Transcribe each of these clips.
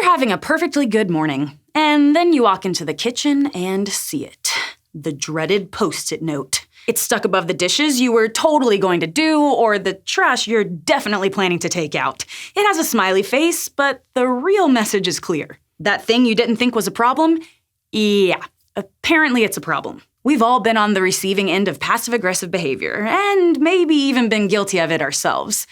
having a perfectly good morning, and then you walk into the kitchen and see it. The dreaded Post-it note. It's stuck above the dishes you were totally going to do, or the trash you're definitely planning to take out. It has a smiley face, but the real message is clear. That thing you didn't think was a problem? Yeah, apparently it's a problem. We've all been on the receiving end of passive-aggressive behavior, and maybe even been guilty of it ourselves.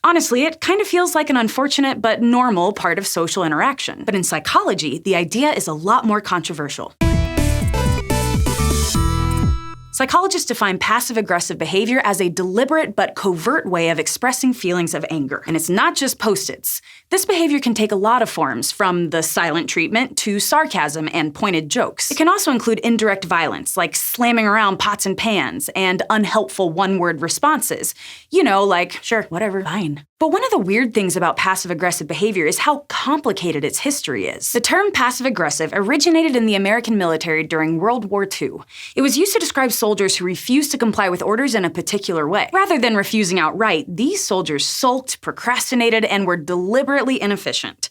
Honestly, it kind of feels like an unfortunate but normal part of social interaction. But in psychology, the idea is a lot more controversial. Psychologists define passive-aggressive behavior as a deliberate but covert way of expressing feelings of anger. And it's not just Post-its. This behavior can take a lot of forms, from the silent treatment to sarcasm and pointed jokes. It can also include indirect violence, like slamming around pots and pans, and unhelpful one-word responses. You know, like, sure, whatever, fine. But one of the weird things about passive-aggressive behavior is how complicated its history is. The term passive-aggressive originated in the American military during World War II. It was used to describe soldiers who refused to comply with orders in a particular way. Rather than refusing outright, these soldiers sulked, procrastinated, and were deliberately inefficient.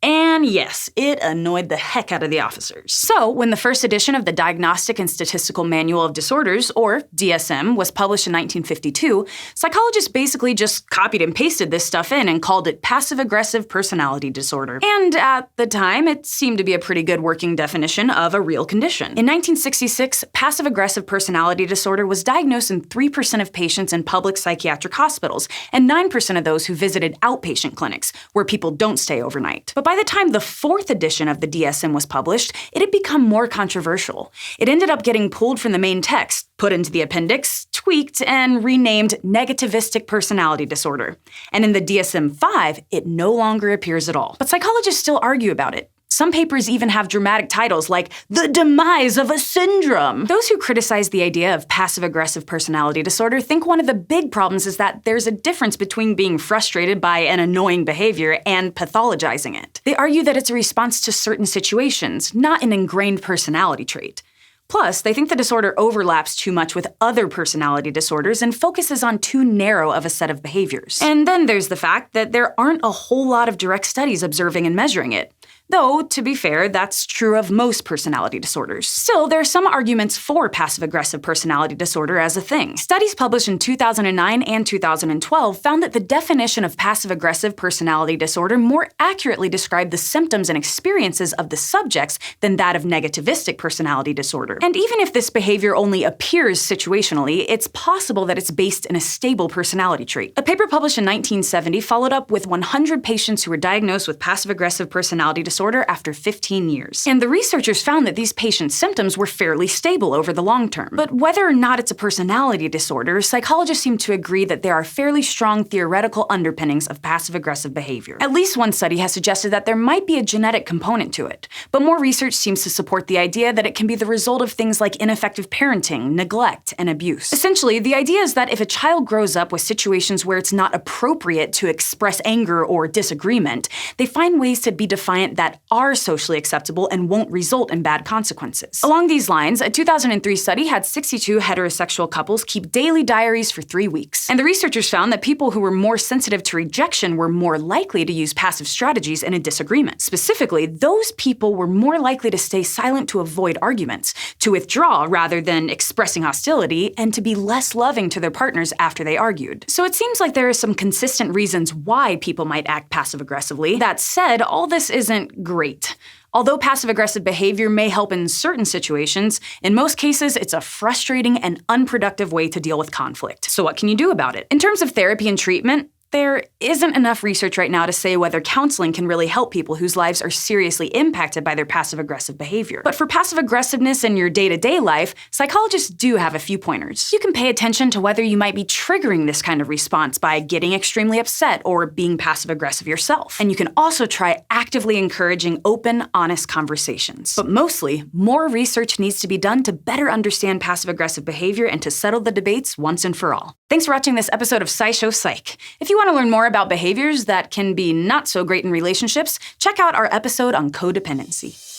And yes, it annoyed the heck out of the officers. So, when the first edition of the Diagnostic and Statistical Manual of Disorders, or DSM, was published in 1952, psychologists basically just copied and pasted this stuff in and called it passive-aggressive personality disorder. And at the time, it seemed to be a pretty good working definition of a real condition. In 1966, passive-aggressive personality disorder was diagnosed in 3% of patients in public psychiatric hospitals, and 9% of those who visited outpatient clinics, where people don't stay overnight. But by the time the fourth edition of the DSM was published, it had become more controversial. It ended up getting pulled from the main text, put into the appendix, tweaked, and renamed negativistic personality disorder. And in the DSM-5, it no longer appears at all. But psychologists still argue about it. Some papers even have dramatic titles like The Demise of a Syndrome. Those who criticize the idea of passive-aggressive personality disorder think one of the big problems is that there's a difference between being frustrated by an annoying behavior and pathologizing it. They argue that it's a response to certain situations, not an ingrained personality trait. Plus, they think the disorder overlaps too much with other personality disorders and focuses on too narrow of a set of behaviors. And then there's the fact that there aren't a whole lot of direct studies observing and measuring it. Though, to be fair, that's true of most personality disorders. Still, there are some arguments for passive-aggressive personality disorder as a thing. Studies published in 2009 and 2012 found that the definition of passive-aggressive personality disorder more accurately described the symptoms and experiences of the subjects than that of negativistic personality disorder. And even if this behavior only appears situationally, it's possible that it's based in a stable personality trait. A paper published in 1970 followed up with 100 patients who were diagnosed with passive-aggressive personality disorder after 15 years. And the researchers found that these patients' symptoms were fairly stable over the long term. But whether or not it's a personality disorder, psychologists seem to agree that there are fairly strong theoretical underpinnings of passive-aggressive behavior. At least one study has suggested that there might be a genetic component to it. But more research seems to support the idea that it can be the result of things like ineffective parenting, neglect, and abuse. Essentially, the idea is that if a child grows up with situations where it's not appropriate to express anger or disagreement, they find ways to be defiant that are socially acceptable and won't result in bad consequences. Along these lines, a 2003 study had 62 heterosexual couples keep daily diaries for 3 weeks. And the researchers found that people who were more sensitive to rejection were more likely to use passive strategies in a disagreement. Specifically, those people were more likely to stay silent to avoid arguments, to withdraw rather than expressing hostility, and to be less loving to their partners after they argued. So it seems like there are some consistent reasons why people might act passive-aggressively. That said, all this isn't great. Although passive-aggressive behavior may help in certain situations, in most cases it's a frustrating and unproductive way to deal with conflict. So what can you do about it? In terms of therapy and treatment, there isn't enough research right now to say whether counseling can really help people whose lives are seriously impacted by their passive-aggressive behavior. But for passive-aggressiveness in your day-to-day life, psychologists do have a few pointers. You can pay attention to whether you might be triggering this kind of response by getting extremely upset or being passive-aggressive yourself. And you can also try actively encouraging open, honest conversations. But mostly, more research needs to be done to better understand passive-aggressive behavior and to settle the debates once and for all. Thanks for watching this episode of SciShow Psych. If you want to learn more about behaviors that can be not so great in relationships, check out our episode on codependency.